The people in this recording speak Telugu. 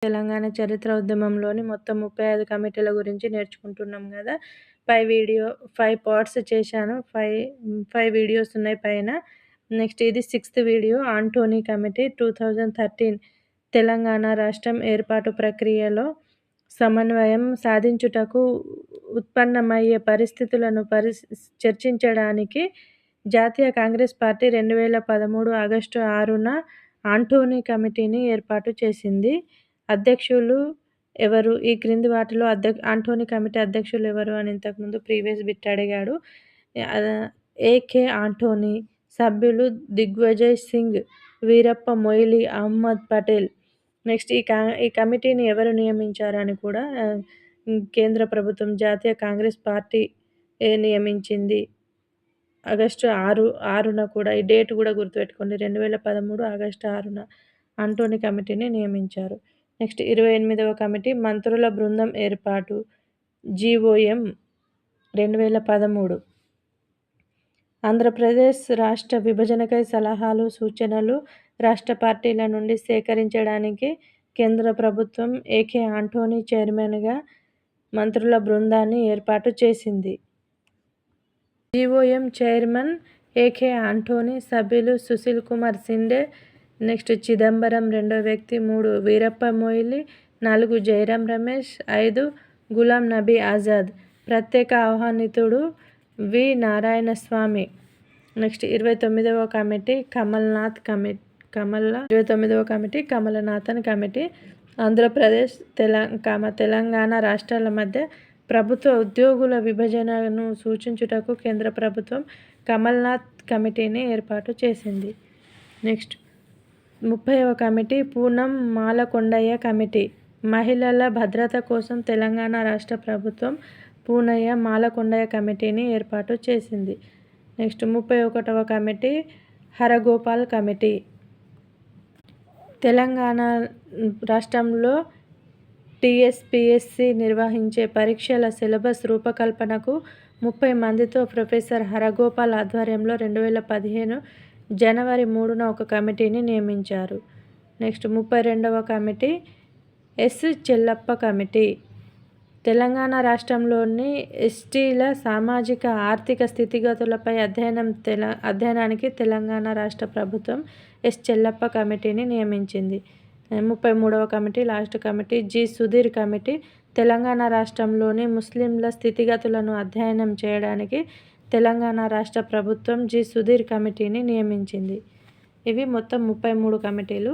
తెలంగాణ చరిత్ర ఉద్యమంలోని మొత్తం 35 కమిటీల గురించి నేర్చుకుంటున్నాం కదా. 5 పార్ట్స్ చేశాను. 5 వీడియోస్ ఉన్నాయి పైన. నెక్స్ట్ ఇది 6th video. Antony committee 2013 Telangana రాష్ట్రం ఏర్పాటు ప్రక్రియలో సమన్వయం సాధించుటకు ఉత్పన్నమయ్యే పరిస్థితులను చర్చించడానికి జాతీయ కాంగ్రెస్ పార్టీ 2013 ఆగస్టు 6న ఆంటోనీ కమిటీని ఏర్పాటు చేసింది. అధ్యక్షులు ఎవరు? ఈ క్రింది వాటిలో ఆంటోనీ కమిటీ అధ్యక్షులు ఎవరు అని ఇంతకుముందు ప్రీవియస్ బిట్ అడిగాడు. ఏకే ఆంటోనీ. సభ్యులు దిగ్విజయ్ సింగ్, వీరప్ప మొయిలీ, అహ్మద్ పటేల్. నెక్స్ట్ ఈ కమిటీని ఎవరు నియమించారు అని కూడా కేంద్ర ప్రభుత్వం జాతీయ కాంగ్రెస్ పార్టీ నియమించింది. ఆగస్టు 6న కూడా ఈ డేట్ కూడా గుర్తుపెట్టుకోండి. 2013 ఆగస్టు 6న ఆంటోనీ కమిటీని నియమించారు. నెక్స్ట్ 28వ కమిటీ మంత్రుల బృందం ఏర్పాటు. GOM 2013. ఆంధ్రప్రదేశ్ రాష్ట్ర విభజనకై సలహాలు, సూచనలు రాష్ట్ర పార్టీల నుండి సేకరించడానికి కేంద్ర ప్రభుత్వం ఏకే ఆంటోనీ చైర్మన్గా మంత్రుల బృందాన్ని ఏర్పాటు చేసింది. GOM chairman A K Antony. సభ్యులు సుశీల్ కుమార్ షిండే. నెక్స్ట్ చిదంబరం రెండో వ్యక్తి. 3 వీరప్ప మొయిలీ. 4 జైరాం రమేష్. 5 గులాం నబీ ఆజాద్. ప్రత్యేక ఆహ్వానితుడు వి. నారాయణస్వామి. నెక్స్ట్ 29వ కమిటీ కమలనాథన్ కమిటీ. ఆంధ్రప్రదేశ్ తెలంగాణ రాష్ట్రాల మధ్య ప్రభుత్వ ఉద్యోగుల విభజనను సూచించుటకు కేంద్ర ప్రభుత్వం కమల్నాథ్ కమిటీని ఏర్పాటు చేసింది. నెక్స్ట్ 30వ కమిటీ పూనం మాలకొండయ్య కమిటీ. మహిళల భద్రత కోసం తెలంగాణ రాష్ట్ర ప్రభుత్వం పూనయ్య మాలకొండయ్య కమిటీని ఏర్పాటు చేసింది. నెక్స్ట్ 31వ కమిటీ హరగోపాల్ కమిటీ. తెలంగాణ రాష్ట్రంలో TSPSC నిర్వహించే పరీక్షల సిలబస్ రూపకల్పనకు 30 మందితో ప్రొఫెసర్ హరగోపాల్ ఆధ్వర్యంలో 2015 జనవరి 3న ఒక కమిటీని నియమించారు. నెక్స్ట్ 32వ committee S. Chellappa committee. Telangana రాష్ట్రంలోని ఎస్టీల సామాజిక ఆర్థిక స్థితిగతులపై అధ్యయనానికి తెలంగాణ రాష్ట్ర ప్రభుత్వం ఎస్. చెల్లప్ప కమిటీని నియమించింది. 33వ committee last committee G. Sudheer committee. Telangana రాష్ట్రంలోని ముస్లింల స్థితిగతులను అధ్యయనం చేయడానికి తెలంగాణ రాష్ట్ర ప్రభుత్వం జి. సుధీర్ కమిటీని నియమించింది. ఇవి మొత్తం 33 కమిటీలు.